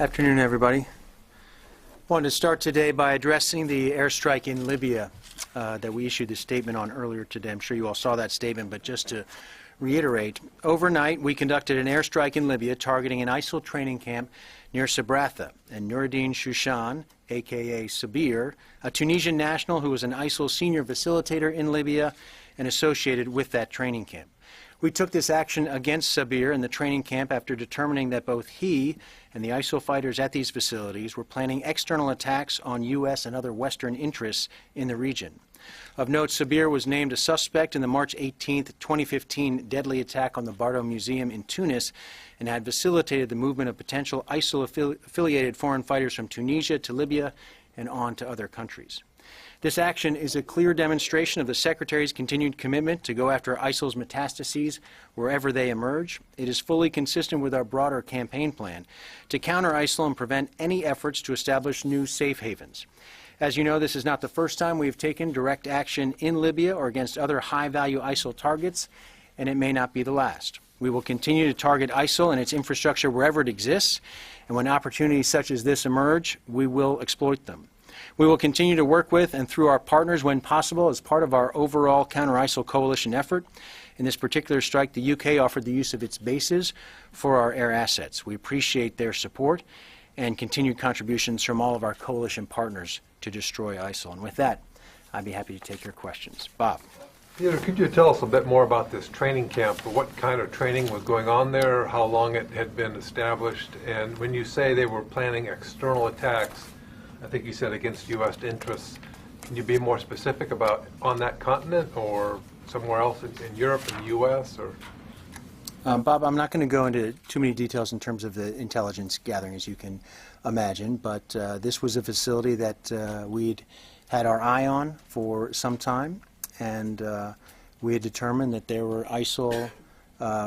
Afternoon, everybody. I wanted to start today by addressing the airstrike in Libya that we issued the statement on earlier today. I'm sure you all saw that statement, but just to reiterate, overnight we conducted an airstrike in Libya targeting an ISIL training camp near Sabratha, and Nuruddin Shushan, a.k.a. Sabir, a Tunisian national who was an ISIL senior facilitator in Libya and associated with that training camp. We took this action against Sabir in the training camp after determining that both he and the ISIL fighters at these facilities were planning external attacks on U.S. and other Western interests in the region. Of note, Sabir was named a suspect in the March 18, 2015 deadly attack on the Bardo Museum in Tunis and had facilitated the movement of potential ISIL-affiliated foreign fighters from Tunisia to Libya and on to other countries. This action is a clear demonstration of the Secretary's continued commitment to go after ISIL's metastases wherever they emerge. It is fully consistent with our broader campaign plan to counter ISIL and prevent any efforts to establish new safe havens. As you know, this is not the first time we have taken direct action in Libya or against other high-value ISIL targets, and it may not be the last. We will continue to target ISIL and its infrastructure wherever it exists, and when opportunities such as this emerge, we will exploit them. We will continue to work with and through our partners when possible as part of our overall counter-ISIL coalition effort. In this particular strike, the UK offered the use of its bases for our air assets. We appreciate their support and continued contributions from all of our coalition partners to destroy ISIL. And with that, I'd be happy to take your questions. Bob. Peter, could you tell us a bit more about this training camp? What kind of training was going on there, how long it had been established, and when you say they were planning external attacks, I think you said against U.S. interests. Can you be more specific about on that continent or somewhere else in Europe and the U.S.? Or? Bob, I'm not going to go into too many details in terms of the intelligence gathering, as you can imagine, but this was a facility that we'd had our eye on for some time, and we had determined that there were ISIL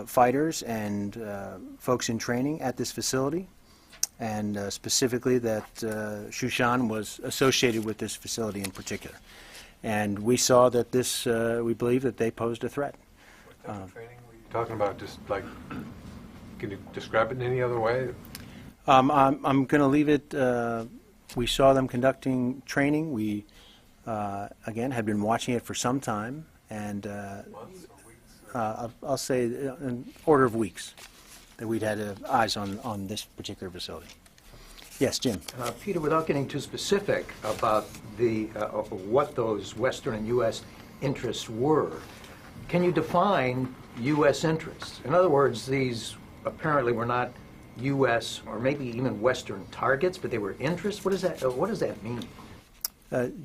fighters and folks in training at this facility, and specifically that Shushan was associated with this facility in particular. And we saw that this, we believe that they posed a threat. What type of training were you talking about? Just like, can you describe it in any other way? I'm going to leave it, we saw them conducting training. We, again, had been watching it for some time, and Months or weeks? I'll say an order of weeks that we'd had eyes on this particular facility. Yes, Jim. Peter, without getting too specific about the what those Western and U.S. interests were, can you define U.S. interests? In other words, these apparently were not U.S. or maybe even Western targets, but they were interests. What does that mean?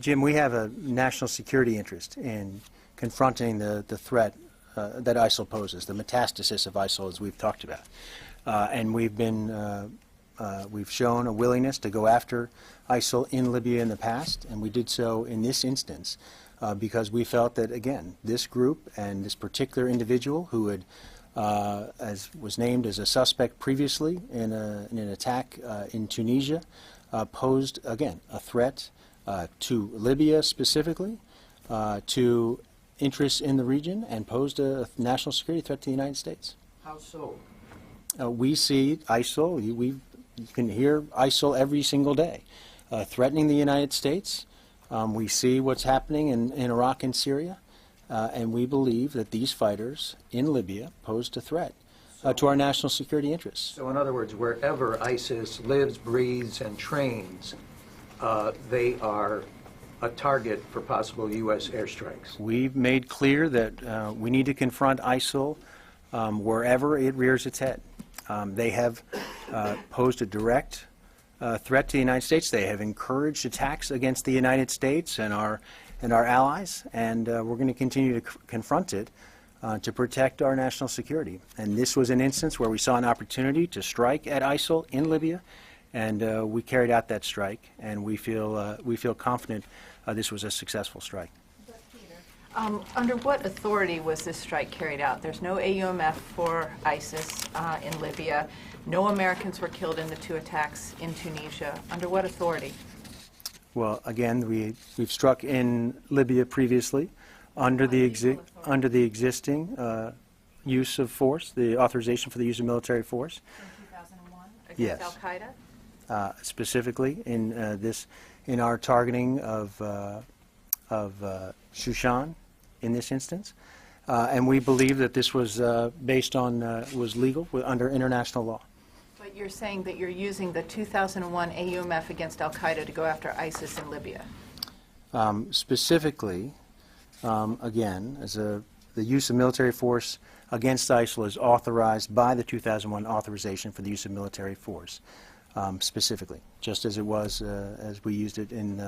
Jim, we have a national security interest in confronting the threat that ISIL poses, the metastasis of ISIL, as we've talked about. And we've shown a willingness to go after ISIL in Libya in the past, and we did so in this instance because we felt that, again, this group and this particular individual who had, as was named as a suspect previously in an attack in Tunisia, posed, again, a threat to Libya specifically, to interests in the region, and posed a national security threat to the United States. How so? We see ISIL, you can hear ISIL every single day, threatening the United States. We see what's happening in Iraq and Syria, and we believe that these fighters in Libya posed a threat to our national security interests. So in other words, wherever ISIS lives, breathes, and trains, they are a target for possible U.S. airstrikes. We've made clear that we need to confront ISIL wherever it rears its head. They have posed a direct threat to the United States. They have encouraged attacks against the United States and our allies, and we're going to continue to confront it to protect our national security. And this was an instance where we saw an opportunity to strike at ISIL in Libya, and we carried out that strike, and we feel confident this was a successful strike. Under what authority was this strike carried out? There's no AUMF for ISIS in Libya. No Americans were killed in the two attacks in Tunisia. Under what authority? Well, again, we've struck in Libya previously under the existing use of force, the authorization for the use of military force. In 2001 against Yes. Al-Qaeda? specifically in our targeting of Shushan in this instance. And we believe that this was based on, was legal under international law. But you're saying that you're using the 2001 AUMF against al-Qaeda to go after ISIS in Libya. Specifically, again, the use of military force against ISIL is authorized by the 2001 authorization for the use of military force, specifically, just as it was as we used it in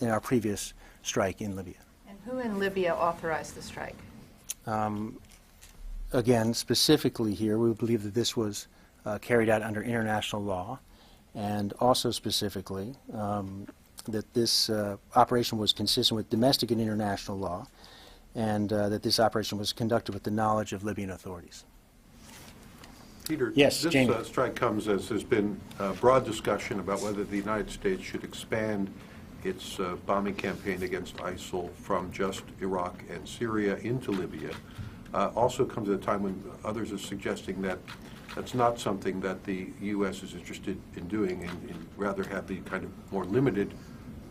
our previous strike in Libya. And who in Libya authorized the strike? Again, specifically here, we believe that this was carried out under international law, and also specifically that this operation was consistent with domestic and international law, and that this operation was conducted with the knowledge of Libyan authorities. Peter, Yes, this Jamie. strike comes as there's been broad discussion about whether the United States should expand its bombing campaign against ISIL from just Iraq and Syria into Libya. Also comes at a time when others are suggesting that that's not something that the U.S. is interested in doing, and rather have the kind of more limited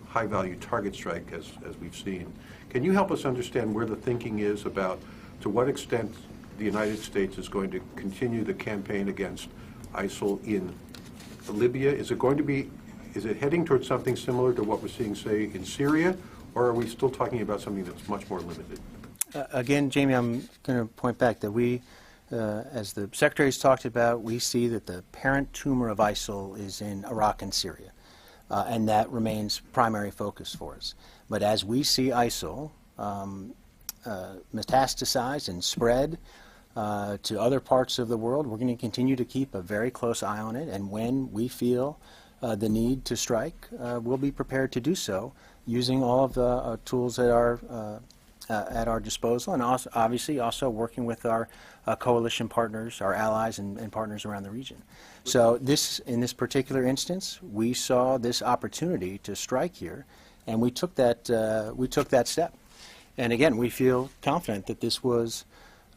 high-value target strike as we've seen. Can you help us understand where the thinking is about to what extent the United States is going to continue the campaign against ISIL in Libya? Is it heading towards something similar to what we're seeing, say, in Syria, or are we still talking about something that's much more limited? Again, Jamie, I'm going to point back that we, as the Secretary's talked about, we see that the parent tumor of ISIL is in Iraq and Syria, and that remains primary focus for us. But as we see ISIL metastasize and spread to other parts of the world, we're going to continue to keep a very close eye on it, and when we feel the need to strike, we'll be prepared to do so using all of the tools at our disposal, and also, obviously also working with our coalition partners, our allies and partners around the region. So in this particular instance, we saw this opportunity to strike here, and we took that step. And again, we feel confident that this was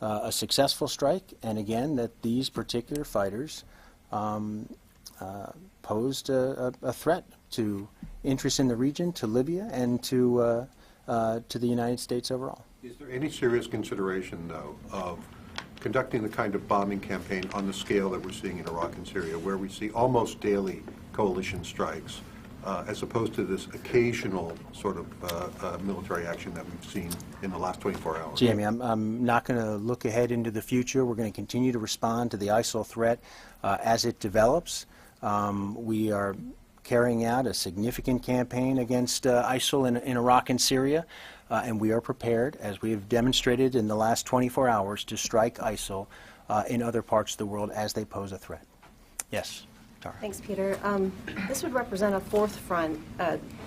a successful strike, and again, that these particular fighters posed a threat to interest in the region, to Libya, and to the United States overall. Is there any serious consideration, though, of conducting the kind of bombing campaign on the scale that we're seeing in Iraq and Syria, where we see almost daily coalition strikes, as opposed to this occasional sort of military action that we've seen in the last 24 hours? Jamie, I'm not going to look ahead into the future. We're going to continue to respond to the ISIL threat as it develops. We are carrying out a significant campaign against ISIL in Iraq and Syria, and we are prepared, as we have demonstrated in the last 24 hours, to strike ISIL in other parts of the world as they pose a threat. Yes, Tara. Thanks, Peter. This would represent a fourth front.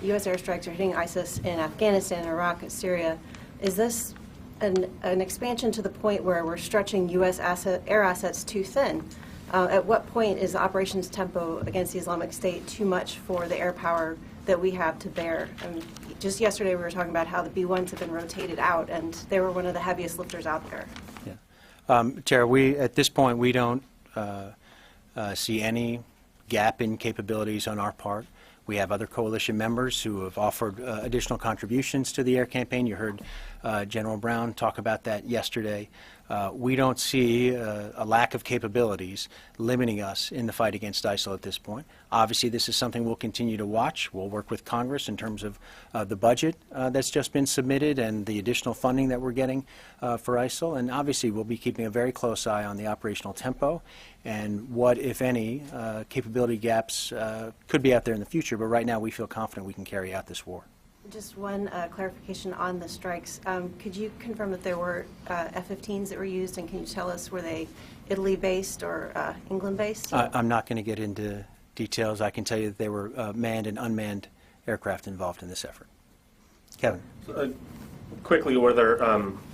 U.S. airstrikes are hitting ISIS in Afghanistan, Iraq, and Syria. Is this an expansion to the point where we're stretching U.S. air assets too thin? At what point is the operations tempo against the Islamic State too much for the air power that we have to bear? Just yesterday we were talking about how the B-1s have been rotated out, and they were one of the heaviest lifters out there. Yeah. Tara, at this point, we don't see any gap in capabilities on our part. We have other coalition members who have offered additional contributions to the air campaign. You heard General Brown talk about that yesterday. We don't see a lack of capabilities limiting us in the fight against ISIL at this point. Obviously, this is something we'll continue to watch. We'll work with Congress in terms of the budget that's just been submitted and the additional funding that we're getting for ISIL. And obviously, we'll be keeping a very close eye on the operational tempo and what, if any, capability gaps could be out there in the future. But right now, we feel confident we can carry out this war. Just one clarification on the strikes. Could you confirm that there were F-15s that were used, and can you tell us, were they Italy-based or England-based? I'm not going to get into details. I can tell you that there were manned and unmanned aircraft involved in this effort. Kevin. Quickly, were there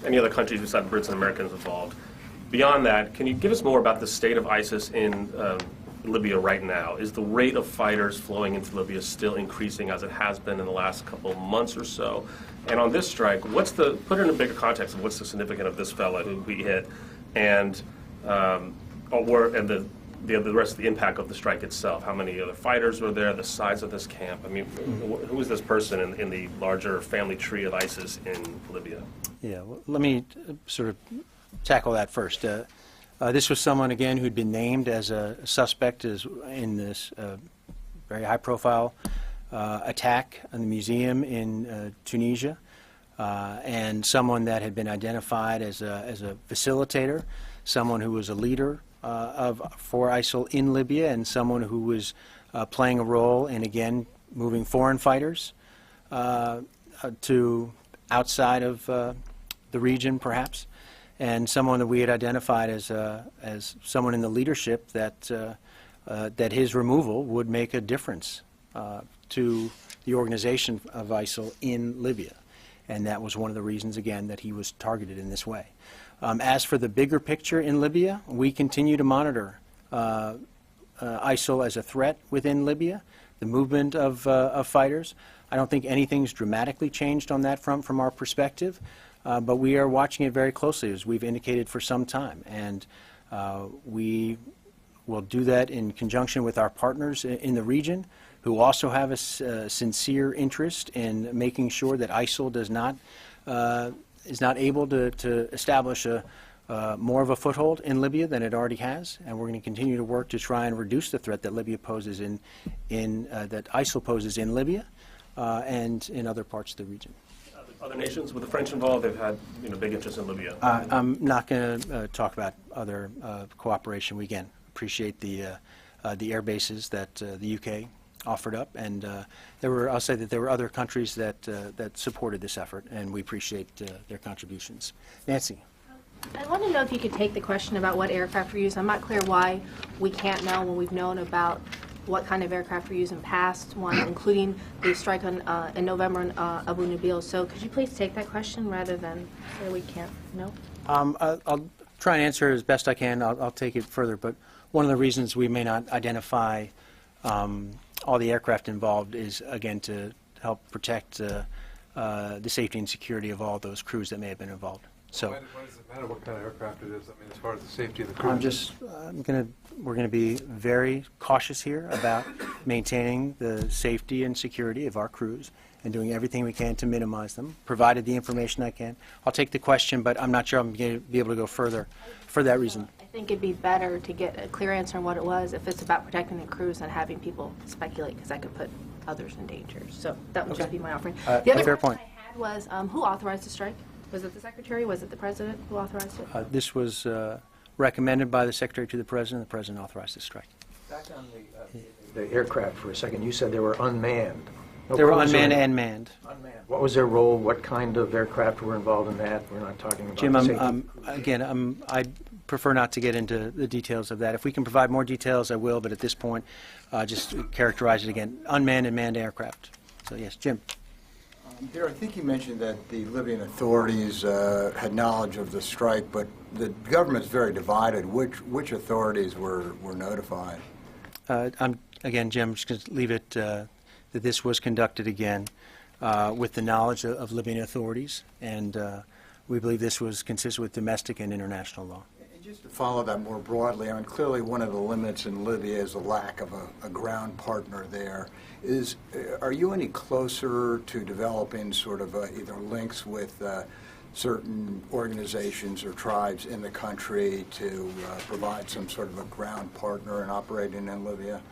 any other countries besides Brits and Americans involved? Beyond that, can you give us more about the state of ISIS in Libya right now? Is the rate of fighters flowing into Libya still increasing as it has been in the last couple of months or so? And on this strike, put it in a bigger context of what's the significance of this fella who we hit, and the the rest of the impact of the strike itself? How many other fighters were there? The size of this camp? I mean, who is this person in the larger family tree of ISIS in Libya? Yeah, well, let me sort of tackle that first. This was someone, again, who'd been named as a suspect in this very high-profile attack on the museum in Tunisia, and someone that had been identified as a facilitator, someone who was a leader for ISIL in Libya, and someone who was playing a role in, again, moving foreign fighters to outside of the region, perhaps, and someone that we had identified as someone in the leadership that that his removal would make a difference to the organization of ISIL in Libya, and that was one of the reasons, again, that he was targeted in this way. As for the bigger picture in Libya, we continue to monitor ISIL as a threat within Libya, the movement of fighters. I don't think anything's dramatically changed on that front from our perspective, but we are watching it very closely, as we've indicated for some time. And we will do that in conjunction with our partners in the region, who also have a sincere interest in making sure that ISIL is not able to establish more of a foothold in Libya than it already has, and we're going to continue to work to try and reduce the threat that Libya poses that ISIL poses in Libya and in other parts of the region. Other nations, with the French involved, they've had big interest in Libya. I'm not going to talk about other cooperation. We again appreciate the air bases that the UK offered up, and I'll say that there were other countries that supported this effort, and we appreciate their contributions. Nancy. I want to know if you could take the question about what aircraft were used. I'm not clear why we can't know when we've known about what kind of aircraft were used in past one, including the strike in November in Abu Nabil. So could you please take that question rather than say we can't know? I'll try and answer as best I can. I'll take it further, but one of the reasons we may not identify all the aircraft involved is, again, to help protect the safety and security of all those crews that may have been involved. So, why does it matter what kind of aircraft it is? I mean, as far as the safety of the crew. We're going to be very cautious here about maintaining the safety and security of our crews and doing everything we can to minimize them, provided the information I can. I'll take the question, but I'm not sure I'm going to be able to go further for that reason. I think it'd be better to get a clear answer on what it was if it's about protecting the crews than having people speculate, because that could put others in danger. So that would just be my offering. The other fair question point. I had was, who authorized the strike? Was it the Secretary? Was it the President who authorized it? This was recommended by the Secretary to the President. The President authorized the strike. Back on the aircraft for a second, you said they were unmanned. They were unmanned and manned. Unmanned. What was their role? What kind of aircraft were involved in that? We're not talking about Jim, safety. I prefer not to get into the details of that. If we can provide more details, I will, but at this point, just characterize it again. Unmanned and manned aircraft. So, yes, Jim. Dear, I think you mentioned that the Libyan authorities had knowledge of the strike, but the government's very divided. Which authorities were notified? Again, Jim, just going to leave it that this was conducted again with the knowledge of Libyan authorities, and we believe this was consistent with domestic and international law. And just to follow that more broadly, I mean, clearly one of the limits in Libya is the lack of a ground partner there. Are you any closer to developing sort of either links with certain organizations or tribes in the country to provide some sort of a ground partner in operating in Libya?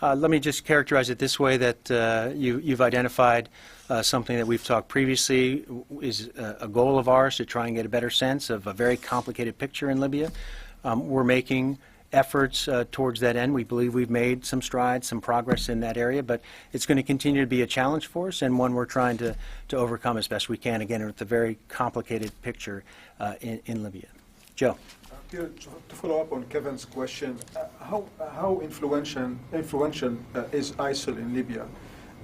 Let me just characterize it this way, that you've identified something that we've talked previously is a goal of ours to try and get a better sense of a very complicated picture in Libya. We're making efforts towards that end. We believe we've made some strides, some progress in that area, but it's going to continue to be a challenge for us and one we're trying to overcome as best we can, again, with a very complicated picture in Libya. Joe. To follow up on Kevin's question, how influential is ISIL in Libya?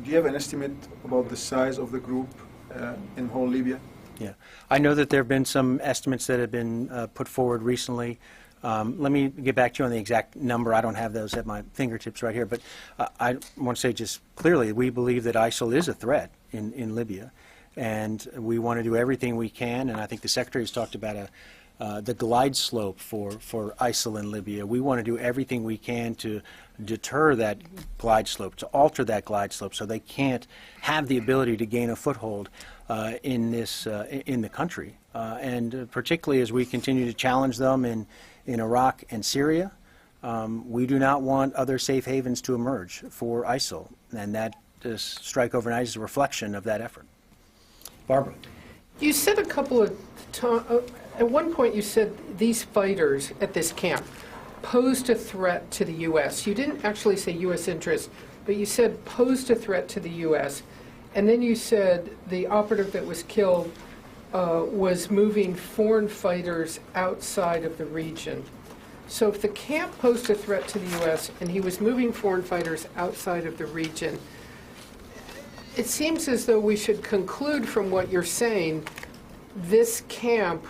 Do you have an estimate about the size of the group in whole Libya? Yeah, I know that there have been some estimates that have been put forward recently. Let me get back to you on the exact number. I don't have those at my fingertips right here, but I want to say just clearly we believe that ISIL is a threat in Libya, and we want to do everything we can, and I think the Secretary has talked about the glide slope for ISIL in Libya. We want to do everything we can to deter that glide slope, to alter that glide slope so they can't have the ability to gain a foothold in the country. And particularly as we continue to challenge them in Iraq and Syria, we do not want other safe havens to emerge for ISIL, and that this strike overnight is a reflection of that effort. Barbara. You said a couple of times, at one point you said these fighters at this camp posed a threat to the U.S. You didn't actually say U.S. interests, but you said posed a threat to the U.S. And then you said the operative that was killed was moving foreign fighters outside of the region. So if the camp posed a threat to the U.S. and he was moving foreign fighters outside of the region, it seems as though we should conclude from what you're saying, this camp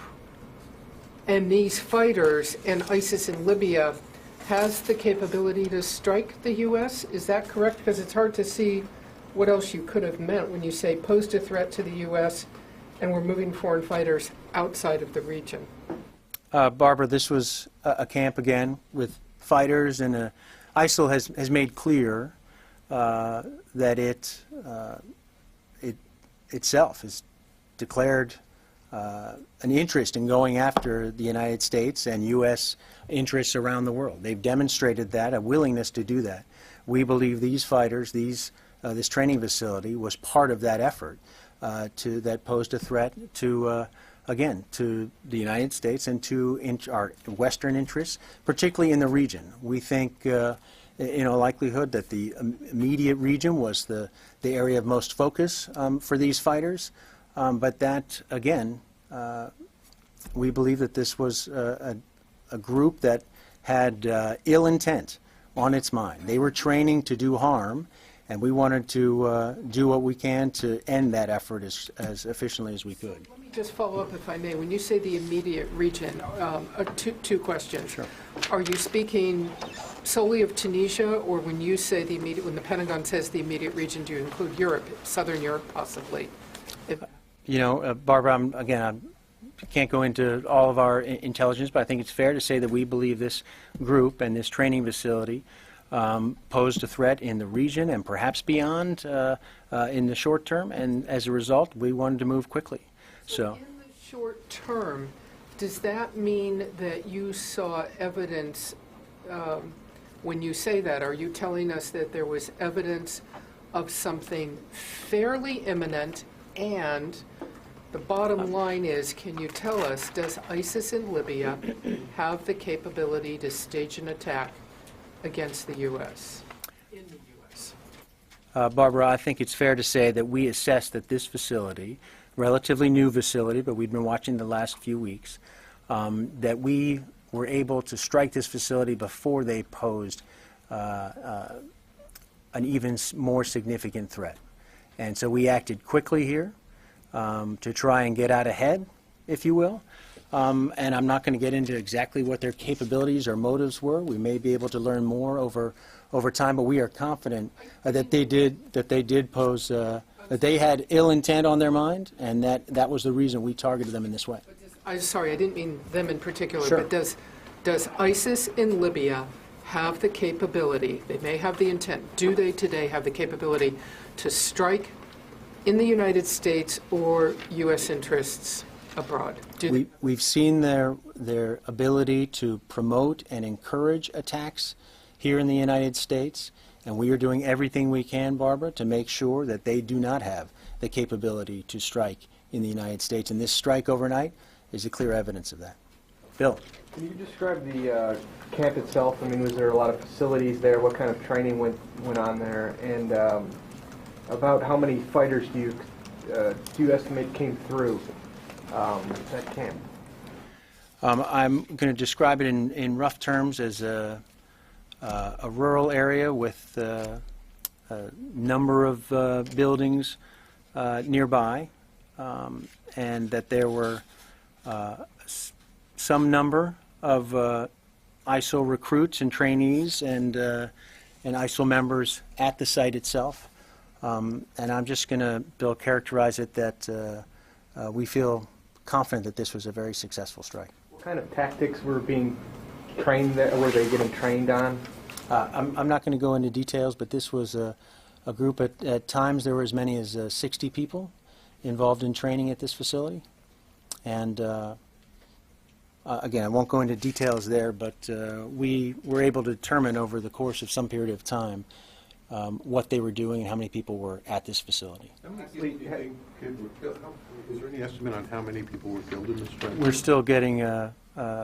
and these fighters and ISIS in Libya has the capability to strike the U.S.? Is that correct? Because it's hard to see what else you could have meant when you say posed a threat to the U.S. and we're moving foreign fighters outside of the region. Barbara, this was a camp, again, with fighters, and ISIL has made clear that it itself has declared an interest in going after the United States and U.S. interests around the world. They've demonstrated that, a willingness to do that. We believe these fighters, this training facility, was part of that effort that posed a threat to, again, to the United States and to our Western interests, particularly in the region. We think, in all likelihood, that the immediate region was the area of most focus for these fighters. But that, again, we believe that this was a group that had ill intent on its mind. They were training to do harm, and we wanted to do what we can to end that effort as efficiently as we could. Let me just follow up, if I may. When you say the immediate region, two questions. Sure. Are you speaking solely of Tunisia, or when you say when the Pentagon says the immediate region, do you include Europe, Southern Europe, possibly? You know, Barbara, I can't go into all of our intelligence, but I think it's fair to say that we believe this group and this training facility posed a threat in the region and perhaps beyond in the short term, and as a result, we wanted to move quickly. So, in the short term, does that mean that you saw evidence, when you say that, are you telling us that there was evidence of something fairly imminent? And the bottom line is, can you tell us, does ISIS in Libya have the capability to stage an attack against the U.S., in the U.S.? Barbara, I think it's fair to say that we assessed that this facility, relatively new facility, but we've been watching the last few weeks, that we were able to strike this facility before they posed an even more significant threat. And so we acted quickly here to try and get out ahead, if you will. And I'm not going to get into exactly what their capabilities or motives were. We may be able to learn more over time, but we are confident that they did pose that they had ill intent on their mind, and that was the reason we targeted them in this way. I'm sorry, I didn't mean them in particular, Sure. but does ISIS in Libya have the capability, they may have the intent, do they today have the capability to strike in the United States or U.S. interests abroad? We've seen their ability to promote and encourage attacks here in the United States, and we are doing everything we can, Barbara, to make sure that they do not have the capability to strike in the United States. And this strike overnight is a clear evidence of that. Bill. Can you describe the camp itself? I mean, was there a lot of facilities there? What kind of training went on there? And about how many fighters do you estimate came through that camp? I'm going to describe it in rough terms as a rural area with a number of buildings nearby, and that there were some number of ISIL recruits and trainees and ISIL members at the site itself. And I'm just going to, Bill, characterize it that we feel confident that this was a very successful strike. kind of tactics were being trained there? Were they getting trained on? I'm not going to go into details, but this was a group, at times there were as many as 60 people involved in training at this facility. And again, I won't go into details there, but we were able to determine over the course of some period of time what they were doing and how many people were at this facility. Is there any estimate on how many people were killed in this strike? We're still getting our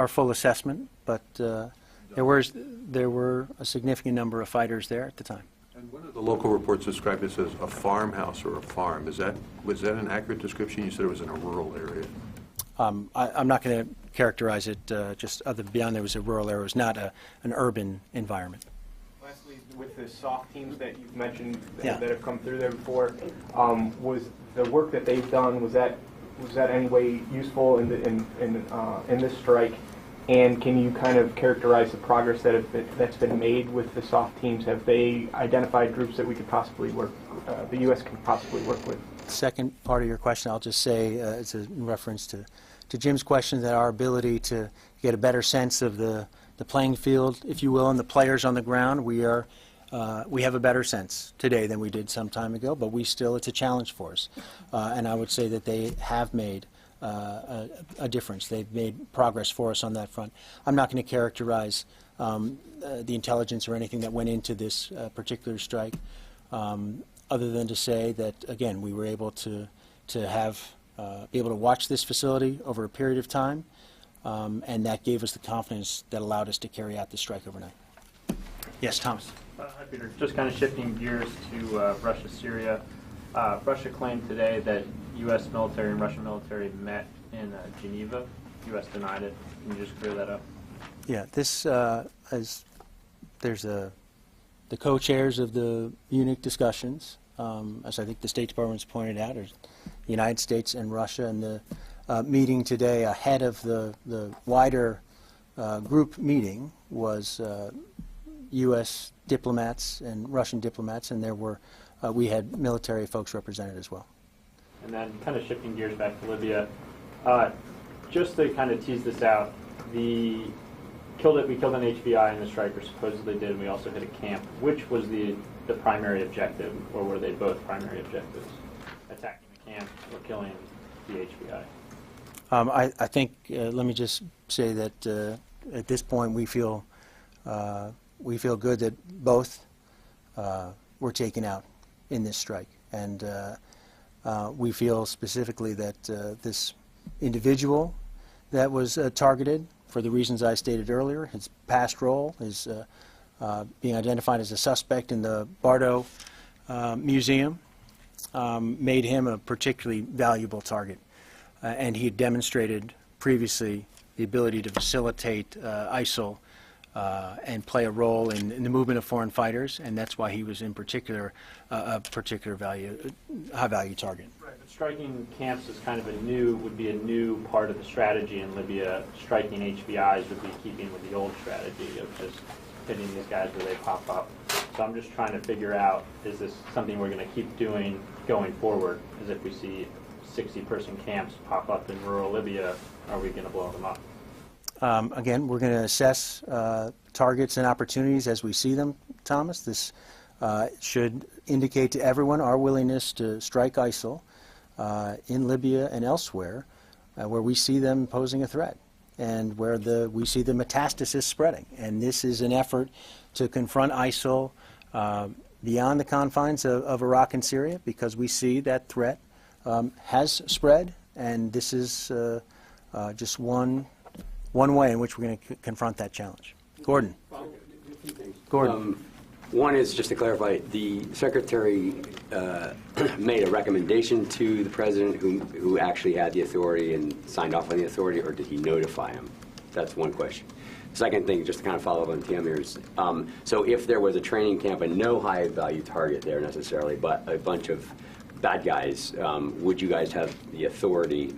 full assessment, but there were a significant number of fighters there at the time. And one of the local reports described this as a farmhouse or a farm. Was that an accurate description? You said it was in a rural area. I'm not going to characterize it just beyond there was a rural area. It was not an urban environment. Lastly, with the SOF teams that you've mentioned Yeah. that have come through there before, was the work that they've done, was that any way useful in this strike? And can you kind of characterize the progress that's been made with the SOF teams? Have they identified groups that we could possibly the U.S. can possibly work with? Second part of your question, I'll just say, it's in reference to Jim's question, that our ability to get a better sense of the playing field, if you will, and the players on the ground, we have a better sense today than we did some time ago, but it's a challenge for us. And I would say that they have made a difference. They've made progress for us on that front. I'm not going to characterize the intelligence or anything that went into this particular strike, other than to say that, again, we were able to be able to watch this facility over a period of time, and that gave us the confidence that allowed us to carry out the strike overnight. Yes, Thomas. Hi, Peter. Just kind of shifting gears to Russia, Syria. Russia claimed today that U.S. military and Russian military met in Geneva. U.S. denied it. Can you just clear that up? Yeah, this there's the co-chairs of the Munich discussions, as I think the State Department's pointed out, are the United States and Russia, and the meeting today ahead of the wider group meeting was U.S. diplomats and Russian diplomats, and we had military folks represented as well. And then kind of shifting gears back to Libya, just to kind of tease this out, we killed an HVI in the strike, or supposedly did, and we also hit a camp. Which was the primary objective, or were they both primary objectives? Attacking the camp or killing the HVI? I think, let me just say that at this point we feel good that both were taken out in this strike. And we feel specifically that this individual that was targeted, for the reasons I stated earlier, his past role is being identified as a suspect in the Bardo Museum, made him a particularly valuable target. And he had demonstrated previously the ability to facilitate ISIL and play a role in the movement of foreign fighters, and that's why he was in particular a particular high-value target. Right, but striking camps is kind of would be a new part of the strategy in Libya. Striking HVIs would be keeping with the old strategy of just hitting these guys where they pop up. So I'm just trying to figure out, is this something we're going to keep doing going forward? As if we see 60-person camps pop up in rural Libya, are we going to blow them up? Again, we're going to assess targets and opportunities as we see them, Thomas. This should indicate to everyone our willingness to strike ISIL in Libya and elsewhere where we see them posing a threat and where we see the metastasis spreading. And this is an effort to confront ISIL beyond the confines of Iraq and Syria, because we see that threat has spread, and this is just one way in which we're going to confront that challenge. Gordon. Gordon. One is, just to clarify, the Secretary made a recommendation to the President who actually had the authority and signed off on the authority, or did he notify him? That's one question. Second thing, just to kind of follow up on Tamir's, so if there was a training camp and no high-value target there necessarily, but a bunch of bad guys, would you guys have the authority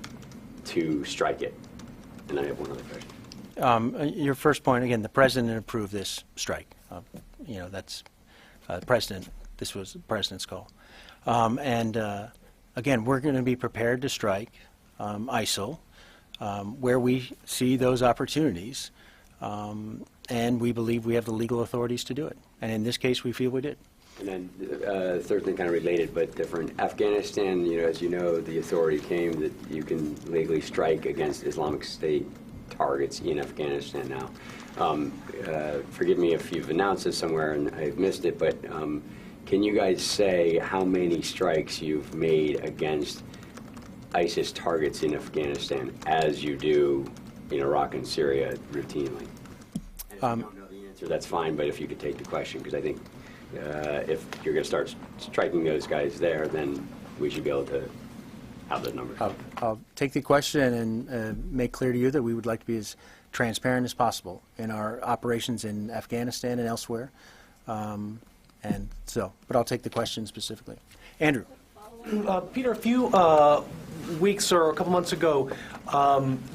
to strike it? And I have one other question. Your first point, again, the President approved this strike. That's President. This was the President's call. Again, we're going to be prepared to strike ISIL where we see those opportunities, and we believe we have the legal authorities to do it. And in this case, we feel we did. And then third thing, kind of related but different. Afghanistan, as you know, the authority came that you can legally strike against Islamic State targets in Afghanistan now. Forgive me if you've announced this somewhere and I've missed it, but can you guys say how many strikes you've made against ISIS targets in Afghanistan as you do in Iraq and Syria routinely? And if you don't know the answer, that's fine, but if you could take the question, because I think if you're going to start striking those guys there, then we should be able to have those numbers. I'll take the question and make clear to you that we would like to be as transparent as possible in our operations in Afghanistan and elsewhere. But I'll take the question specifically. Andrew. Peter, a few weeks or a couple months ago,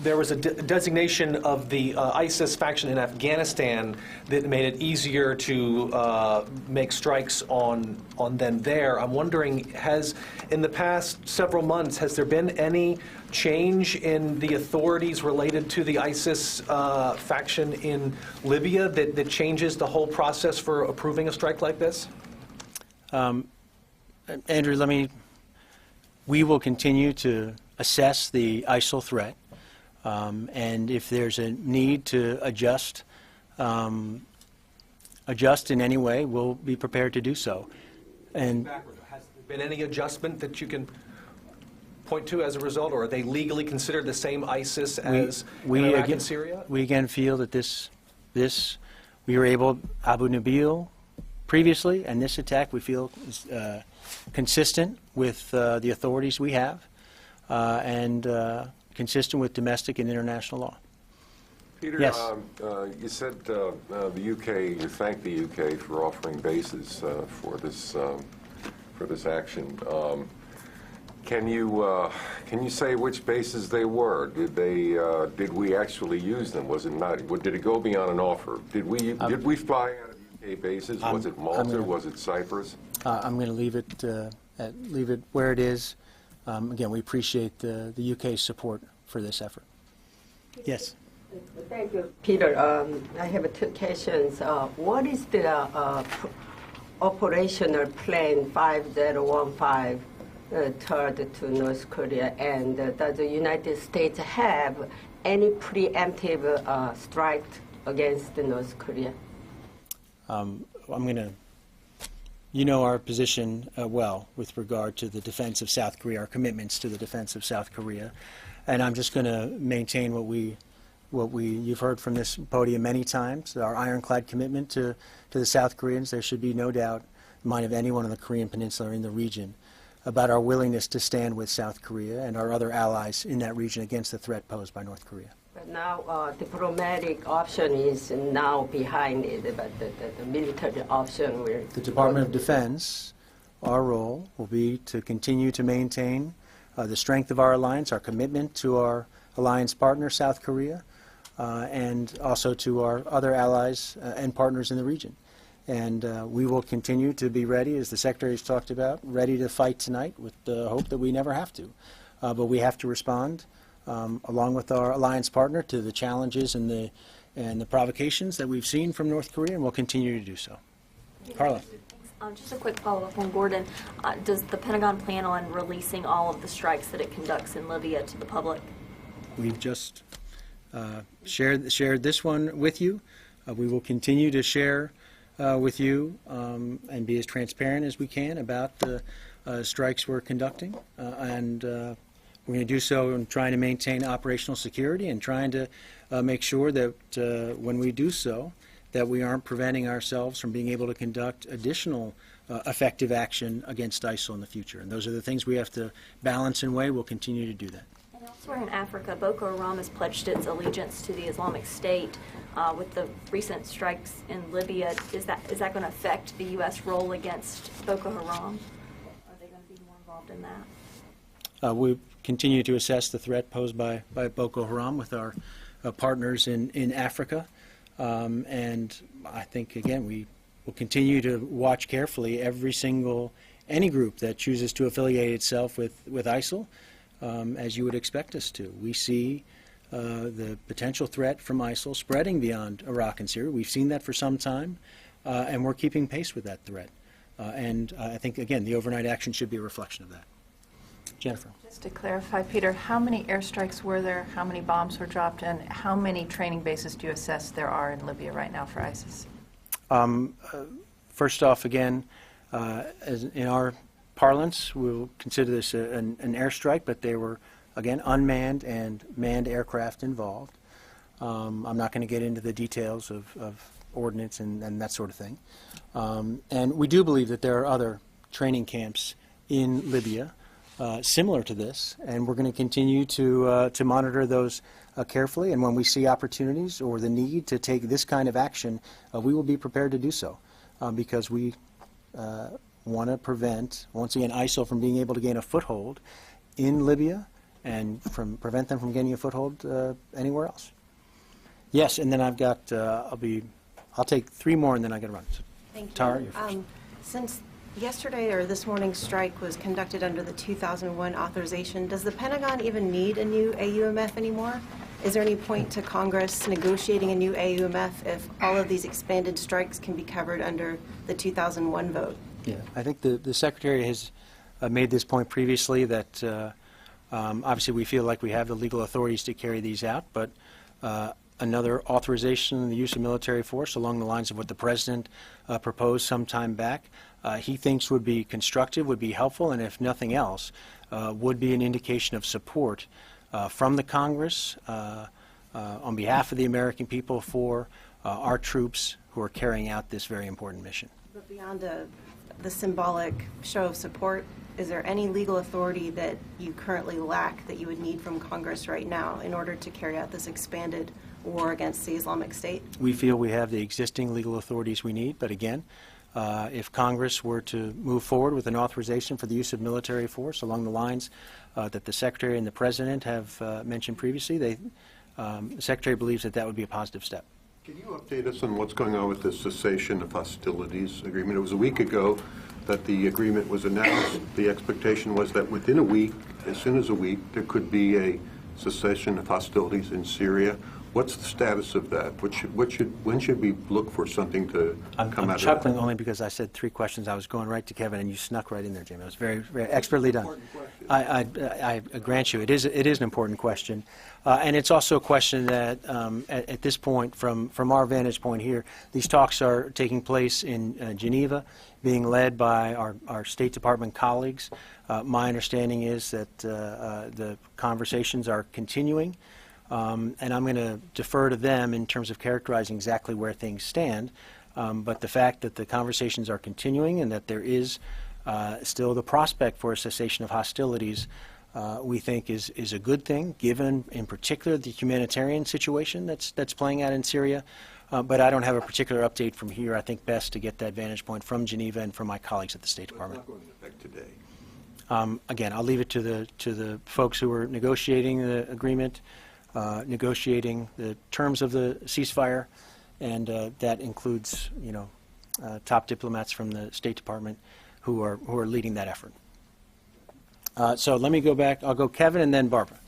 there was a designation of the ISIS faction in Afghanistan that made it easier to make strikes on them there. I'm wondering, in the past several months, has there been any change in the authorities related to the ISIS faction in Libya that changes the whole process for approving a strike like this? Andrew, we will continue to assess the ISIL threat, and if there's a need to adjust in any way, we'll be prepared to do so. And Has there been any adjustment that you can point to as a result, or are they legally considered the same ISIS as in Iraq and Syria? We again feel that we were able, Abu Nabil previously, and this attack we feel is consistent with the authorities we have and consistent with domestic and international law. Peter, Yes. You said the UK, you thanked the UK for offering bases for this action. Can you say which bases they were? Did we actually use them? Was it not? Did it go beyond an offer? Did we fly out of UK bases? Was it Malta? Was it Cyprus? I'm going to leave it where it is. Again, we appreciate the UK's support for this effort. Yes. Thank you, Peter. I have two questions. What is the operational plan 5015 toward to North Korea, and does the United States have any preemptive strike against North Korea? You know our position well with regard to the defense of South Korea, our commitments to the defense of South Korea, and I'm just going to maintain you've heard from this podium many times, our ironclad commitment to the South Koreans. There should be no doubt in the mind of anyone on the Korean Peninsula or in the region about our willingness to stand with South Korea and our other allies in that region against the threat posed by North Korea. But now diplomatic option is now behind it, but the military option will... The Department of Defense, our role will be to continue to maintain the strength of our alliance, our commitment to our alliance partner, South Korea, and also to our other allies and partners in the region. And we will continue to be ready, as the Secretary has talked about, ready to fight tonight with the hope that we never have to. But we have to respond, along with our alliance partner, to the challenges and the provocations that we've seen from North Korea, and we'll continue to do so. Carla. Just a quick follow-up on Gordon. Does the Pentagon plan on releasing all of the strikes that it conducts in Libya to the public? We've just shared this one with you. We will continue to share with you and be as transparent as we can about the strikes we're conducting. And we're going to do so in trying to maintain operational security and trying to make sure that when we do so, that we aren't preventing ourselves from being able to conduct additional effective action against ISIL in the future. And those are the things we have to balance and weigh. We'll continue to do that. And elsewhere in Africa, Boko Haram has pledged its allegiance to the Islamic State. With the recent strikes in Libya, is that going to affect the U.S. role against Boko Haram? Are they going to be more involved in that? We continue to assess the threat posed by Boko Haram with our partners in Africa. And I think, again, we will continue to watch carefully any group that chooses to affiliate itself with ISIL, as you would expect us to. We see the potential threat from ISIL spreading beyond Iraq and Syria. We've seen that for some time, and we're keeping pace with that threat. And I think, again, the overnight action should be a reflection of that. Jennifer. Just to clarify, Peter, how many airstrikes were there, how many bombs were dropped, and how many training bases do you assess there are in Libya right now for ISIS? First off, again, as in our parlance, we'll consider this an airstrike, but they were, again, unmanned and manned aircraft involved. I'm not going to get into the details of ordnance and that sort of thing. And we do believe that there are other training camps in Libya similar to this, and we're going to continue to monitor those carefully. And when we see opportunities or the need to take this kind of action, we will be prepared to do so, because we want to prevent, once again, ISIL from being able to gain a foothold in Libya and prevent them from gaining a foothold anywhere else. Yes, and then I've got, I'll take three more and then I got to run. Thank you. Tara, you're first. Since yesterday or this morning's strike was conducted under the 2001 authorization, does the Pentagon even need a new AUMF anymore? Is there any point to Congress negotiating a new AUMF if all of these expanded strikes can be covered under the 2001 vote? Yeah, I think the Secretary has made this point previously that obviously we feel like we have the legal authorities to carry these out, but another authorization in the use of military force along the lines of what the President proposed some time back, he thinks would be constructive, would be helpful, and if nothing else, would be an indication of support from the Congress on behalf of the American people for our troops who are carrying out this very important mission. But beyond the symbolic show of support, is there any legal authority that you currently lack that you would need from Congress right now in order to carry out this expanded war against the Islamic State? We feel we have the existing legal authorities we need, but again, if Congress were to move forward with an authorization for the use of military force along the lines that the Secretary and the President have mentioned previously, the Secretary believes that that would be a positive step. Can you update us on what's going on with the cessation of hostilities agreement? It was a week ago that the agreement was announced. The expectation was that within a week, as soon as a week, there could be a cessation of hostilities in Syria. What's the status of that? When should we look for something to come out of that? I'm chuckling only because I said three questions. I was going right to Kevin, and you snuck right in there, Jamie. It was very, very expertly done. I grant you, it is an important question. And it's also a question that, at this point, from our vantage point here, these talks are taking place in Geneva, being led by our State Department colleagues. My understanding is that the conversations are continuing. And I'm going to defer to them in terms of characterizing exactly where things stand. But the fact that the conversations are continuing and that there is still the prospect for a cessation of hostilities, we think is a good thing, given in particular the humanitarian situation that's playing out in Syria. But I don't have a particular update from here. I think best to get that vantage point from Geneva and from my colleagues at the State Department. It's not going into effect today. Again, I'll leave it to the folks who are negotiating the agreement. Negotiating the terms of the ceasefire, and that includes, top diplomats from the State Department who are leading that effort. So let me go back. I'll go Kevin and then Barbara.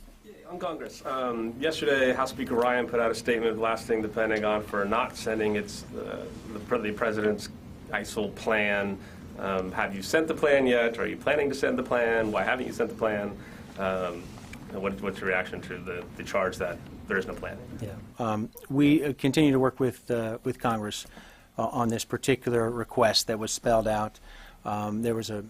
On Congress, yesterday House Speaker Ryan put out a statement blasting the Pentagon for not sending the president's ISIL plan. Have you sent the plan yet? Are you planning to send the plan? Why haven't you sent the plan? What's your reaction to the charge that there is no plan? Yeah, we continue to work with Congress on this particular request that was spelled out. There was a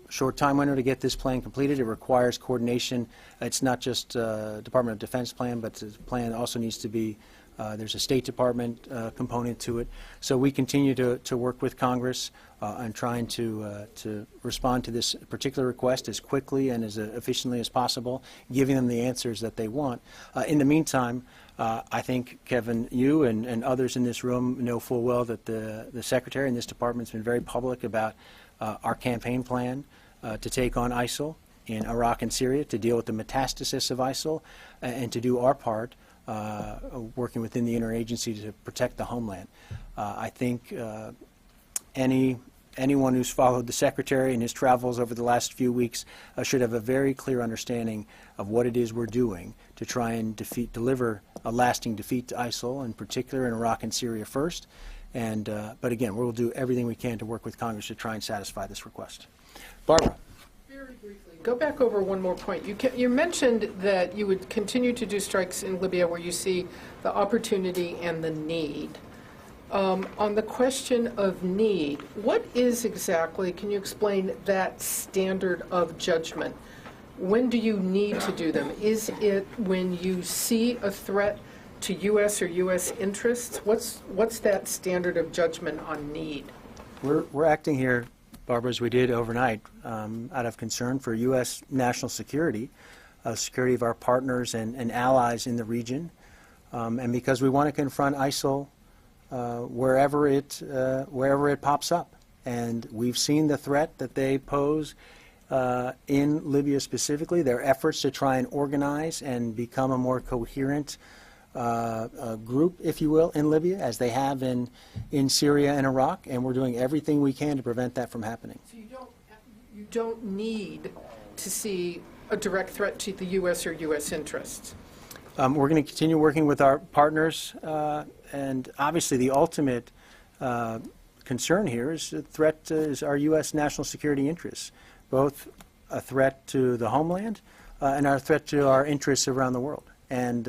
short time window to get this plan completed. It requires coordination. It's not just a Department of Defense plan, but the plan also needs to be, there's a State Department component to it. So we continue to work with Congress on trying to respond to this particular request as quickly and as efficiently as possible, giving them the answers that they want. In the meantime, I think, Kevin, you and others in this room know full well that the Secretary and this Department has been very public about our campaign plan to take on ISIL in Iraq and Syria, to deal with the metastasis of ISIL, and to do our part working within the interagency to protect the homeland. I think any anyone who's followed the Secretary in his travels over the last few weeks should have a very clear understanding of what it is we're doing to try and deliver a lasting defeat to ISIL, in particular in Iraq and Syria first. But again, we'll do everything we can to work with Congress to try and satisfy this request. Barbara. Very briefly, go back over one more point. You mentioned that you would continue to do strikes in Libya where you see the opportunity and the need. On the question of need, what is exactly, can you explain that standard of judgment? When do you need to do them? Is it when you see a threat to U.S. or U.S. interests? What's that standard of judgment on need? We're acting here, Barbara, as we did overnight, out of concern for U.S. national security, security of our partners and allies in the region, and because we want to confront ISIL wherever it pops up. And we've seen the threat that they pose in Libya specifically, their efforts to try and organize and become a more coherent group, if you will, in Libya, as they have in Syria and Iraq, and we're doing everything we can to prevent that from happening. So you don't need to see a direct threat to the U.S. or U.S. interests? We're going to continue working with our partners, and obviously the ultimate concern here is the threat is our U.S. national security interests, both a threat to the homeland and our threat to our interests around the world. And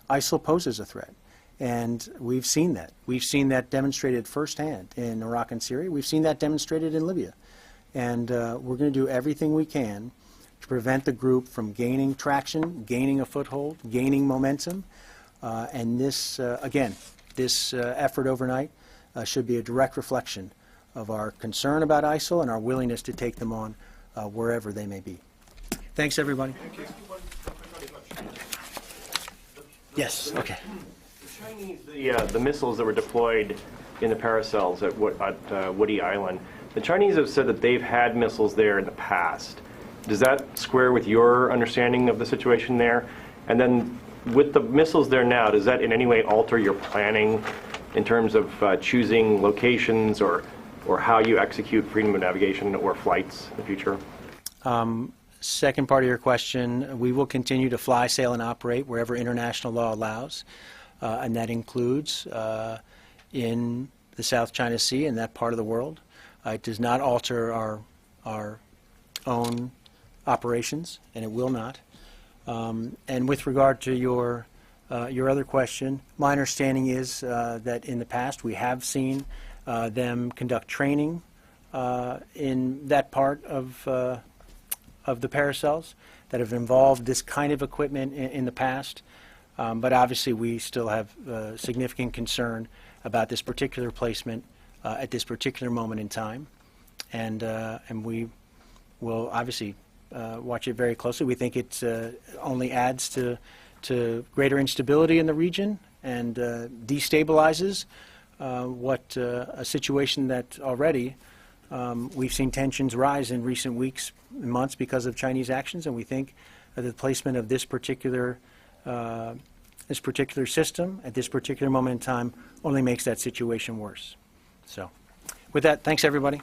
ISIL poses a threat, and we've seen that. We've seen that demonstrated firsthand in Iraq and Syria. We've seen that demonstrated in Libya. And we're going to do everything we can to prevent the group from gaining traction, gaining a foothold, gaining momentum. And this, again, this effort overnight should be a direct reflection of our concern about ISIL and our willingness to take them on wherever they may be. Thanks, everybody. Thank you. Yes, okay. The Chinese, the missiles that were deployed in the Paracels at Woody Island, the Chinese have said that they've had missiles there in the past. Does that square with your understanding of the situation there? And then with the missiles there now, does that in any way alter your planning in terms of choosing locations or how you execute freedom of navigation or flights in the future? Second part of your question, we will continue to fly, sail, and operate wherever international law allows, and that includes in the South China Sea and that part of the world. It does not alter our own operations, and it will not. And with regard to your other question, my understanding is that in the past we have seen them conduct training in that part of the Paracels that have involved this kind of equipment in the past. But obviously we still have significant concern about this particular placement at this particular moment in time. And we will obviously watch it very closely. We think it only adds to greater instability in the region and destabilizes a situation that already we've seen tensions rise in recent weeks and months because of Chinese actions, and we think that the placement of this particular system at this particular moment in time only makes that situation worse. So with that, thanks everybody.